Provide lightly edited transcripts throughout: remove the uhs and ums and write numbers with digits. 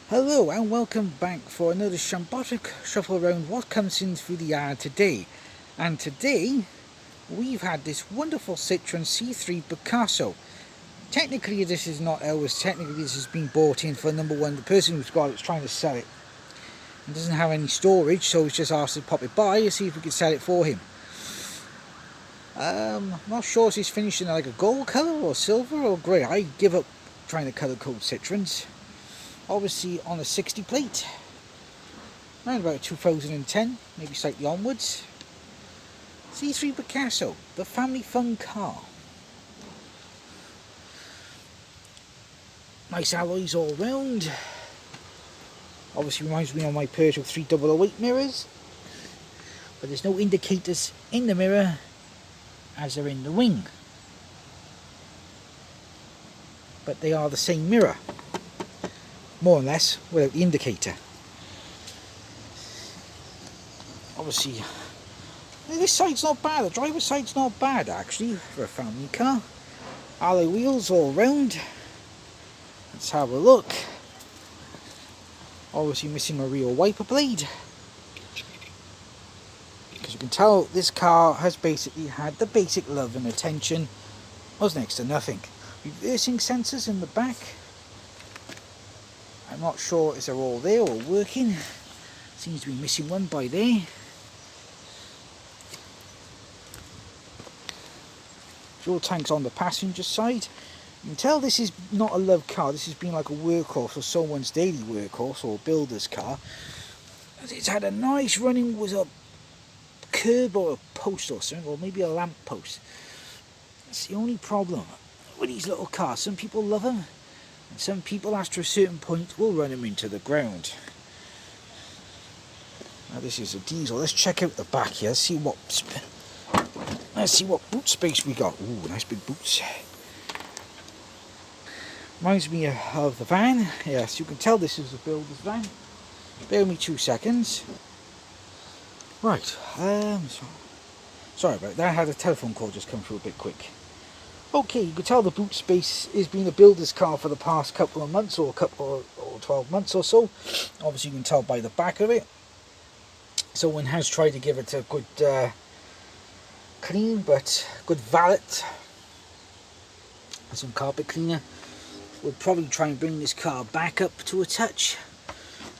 Hello and welcome back for another shambolic shuffle around what comes in through the yard today. And today we've had this wonderful Citroen C3 Picasso. Technically this is not ours, technically this has been bought in for number one. The person who's got it is trying to sell it and doesn't have any storage, so he's just asked to pop it by and see if we can sell it for him. I'm not sure if he's finished in like a gold colour or silver or grey. I give up trying to colour code Citroens. Obviously on a 60 plate, around about 2010, maybe slightly onwards. C3 Picasso, the family fun car. Nice alloys all round. Obviously reminds me of my Peugeot 3008 mirrors, but there's no indicators in the mirror as they're in the wing. But they are the same mirror, more or less, without the indicator. Obviously, this side's not bad. The driver's side's not bad actually for a family car. Alloy wheels all round. Let's have a look. Obviously missing a rear wiper blade. Because you can tell this car has basically had the basic love and attention. Was next to nothing. Reversing sensors in the back. I'm not sure if they're all there or working. Seems to be missing one by there. Fuel tank's on the passenger side. You can tell this is not a love car. This has been like a workhorse or someone's daily workhorse or builder's car. It's had a nice running with a curb or a post or something, or maybe a lamp post. That's the only problem with these little cars. Some people love them. And some people, after a certain point, will run them into the ground. Now this is a diesel. Let's check out the back here. Let's see what boot space we got. Ooh, nice big boots. Reminds me of the van. Yes, you can tell this is a builder's van. Bear with me 2 seconds. Right. Sorry about that. I had a telephone call just come through a bit quick. Okay, you can tell the boot space has been a builder's car for the past couple of months or 12 months or so. Obviously you can tell by the back of it. Someone has tried to give it a good clean, but good valet. And some carpet cleaner. We'll probably try and bring this car back up to a touch.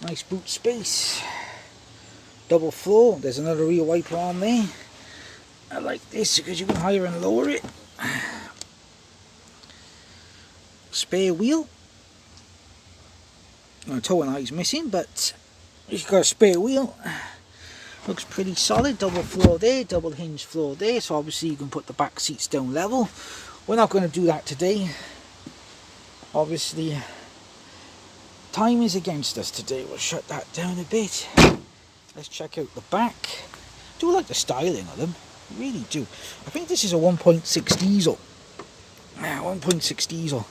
Nice boot space. Double floor. There's another rear wiper on there. I like this because you can higher and lower it. Spare wheel. Toe and eye's missing, but you've got a spare wheel. Looks pretty solid. Double floor there, double hinge floor there, so obviously you can put the back seats down level. We're not going to do that today. Obviously time is against us today. We'll shut that down a bit. Let's check out the back. I do like the styling of them, I really do. I think this is a 1.6 diesel. 1.6 diesel.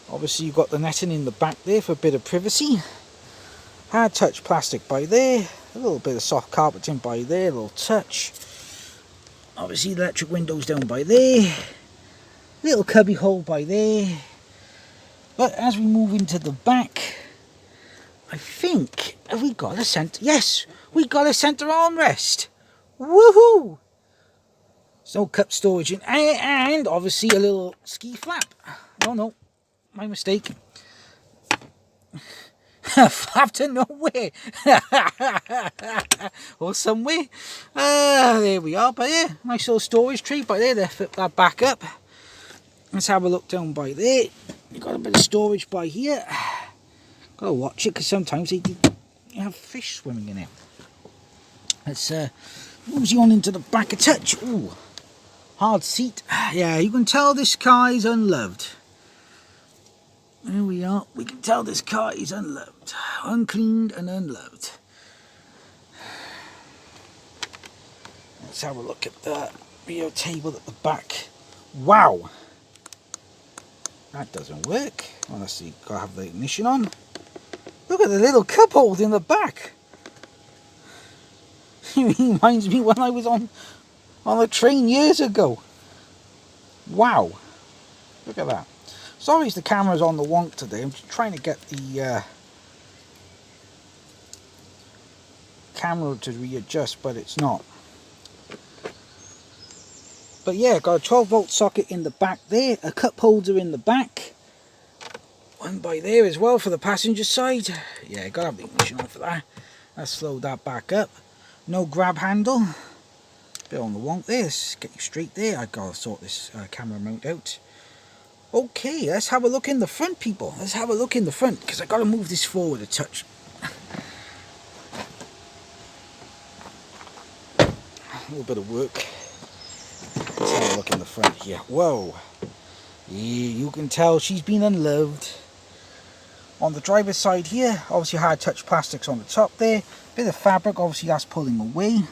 Obviously you've got the netting in the back there for a bit of privacy. Hard touch plastic by there. A little bit of soft carpeting by there, a little touch. Obviously electric windows down by there. Little cubby hole by there. But as we move into the back, I think, have we got a centre? Yes, we got a centre armrest. Woohoo! There's no cup storage in, and obviously a little ski flap. No, my mistake. Flap to nowhere. Or somewhere. There we are. But yeah, nice little storage tray by there. They flip that back up. Let's have a look down by there. You've got a bit of storage by here. Gotta watch it because sometimes you have fish swimming in it. Let's move you on into the back a touch. Ooh, hard seat. Yeah, you can tell this car is unloved. There we are. We can tell this car is unloved. Uncleaned and unloved. Let's have a look at the rear table at the back. Wow! That doesn't work. Unless you've got to have the ignition on. Look at the little cup hold in the back. It reminds me when I was on a train years ago. Wow. Look at that. Sorry if the camera's on the wonk today. I'm just trying to get the camera to readjust, but it's not. But yeah, got a 12-volt socket in the back there, a cup holder in the back, one by there as well for the passenger side. Yeah, gotta have the ignition on for that. Let's slow that back up. No grab handle. Bit on the wonk there. Let's get you straight there. I gotta sort this camera mount out. Okay, let's have a look in the front, people. Let's have a look in the front, because I gotta move this forward a touch. A little bit of work. Let's have a look in the front here. Whoa. Yeah, you can tell she's been unloved. On the driver's side here, obviously hard touch plastics on the top there. Bit of fabric, obviously that's pulling away.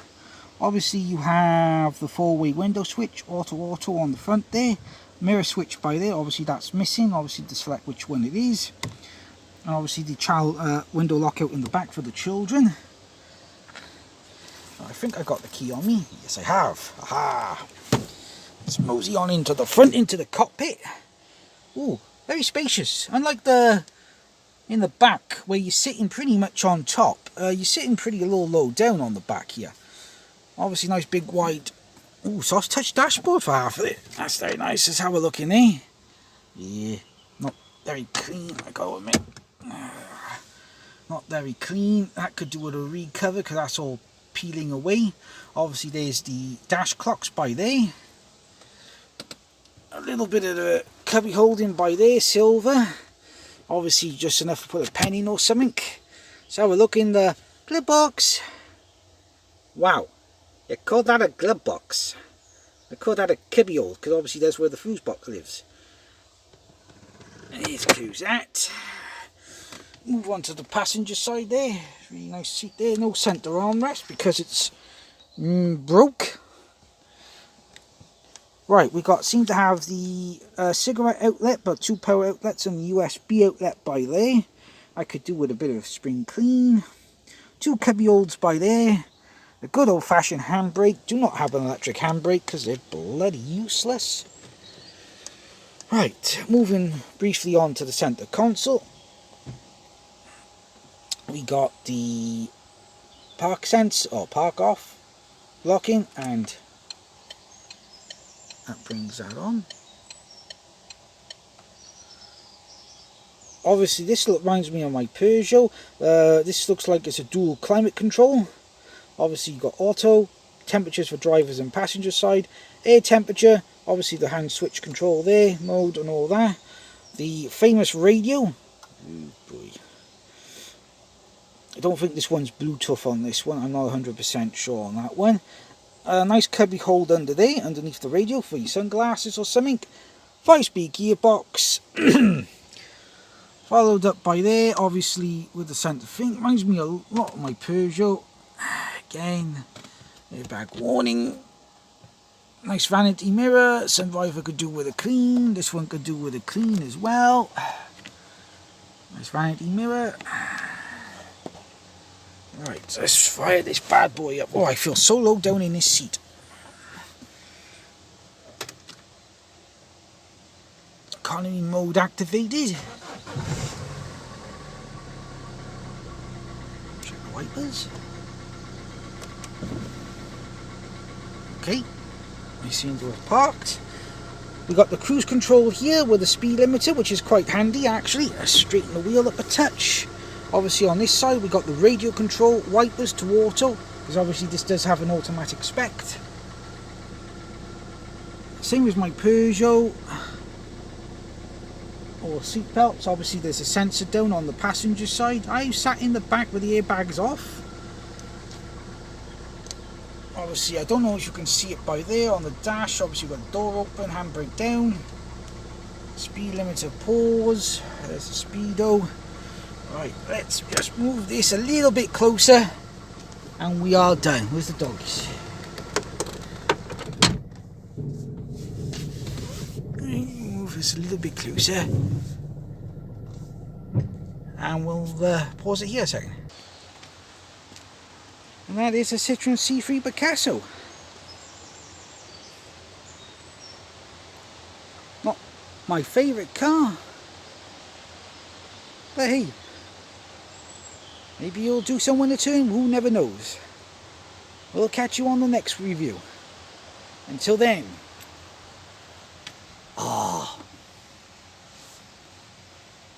Obviously you have the 4-way window switch, auto on the front there. Mirror switch by there, obviously that's missing, obviously to select which one it is. And obviously the child window lockout in the back for the children. I think I got the key on me. Yes, I have. Aha! Let's mosey on into the front, into the cockpit. Ooh, very spacious. Unlike the in the back, where you're sitting pretty much on top, you're sitting pretty low down on the back here. Obviously, nice big wide, ooh, soft touch dashboard for half of it. That's very nice. Let's have a look in there. Yeah, not very clean, I gotta admit. Not very clean. That could do with a recover because that's all peeling away. Obviously, there's the dash clocks by there. A little bit of the cubby holding by there, silver. Obviously just enough to put a pen in or something. Let's have a look in the glove box. Wow, you call that a glove box? I call that a cubby hole, because obviously that's where the fuse box lives. Let's close that. Move on to the passenger side there. Really nice seat there. No centre armrest because it's broke. Right, we seem to have the cigarette outlet, but 2 power outlets and the USB outlet by there. I could do with a bit of spring clean. 2 cubby holes by there. A good old-fashioned handbrake. Do not have an electric handbrake because they're bloody useless. Right, moving briefly on to the centre console. We got the park sense or park off locking, and that brings that on. Obviously this reminds me of my Peugeot. This looks like it's a dual climate control. Obviously you've got auto, temperatures for drivers and passenger side, air temperature, obviously the hand switch control there, mode and all that. The famous radio. Oh boy. I don't think this one's Bluetooth on this one, I'm not 100% sure on that one. A nice cubby hold under there, underneath the radio for your sunglasses or something. 5-speed gearbox. Followed up by there, obviously with the centre thing. Reminds me a lot of my Peugeot. Again, airbag warning. Nice vanity mirror. Sunroof could do with a clean. This one could do with a clean as well. Nice vanity mirror. Right, let's fire this bad boy up. Oh, I feel so low down in this seat. Economy mode activated. Check the wipers. Okay, we seem to have parked. We got the cruise control here with the speed limiter, which is quite handy actually. Let's straighten the wheel up a touch. Obviously on this side we got the radio control, wipers to auto, because obviously this does have an automatic spec. Same as my Peugeot. Or seat belts, obviously there's a sensor down on the passenger side. I sat in the back with the airbags off. Obviously I don't know if you can see it by there on the dash. Obviously you've got the door open, handbrake down, speed limiter pause, there's the speedo. Right, let's just move this a little bit closer and we are done. Where's the doggies? Move this a little bit closer and we'll pause it here a second. And that is a Citroen C3 Picasso. Not my favourite car, but hey, Maybe you'll do so in return, who never knows. We'll catch you on the next review. Until then.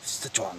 Citroen.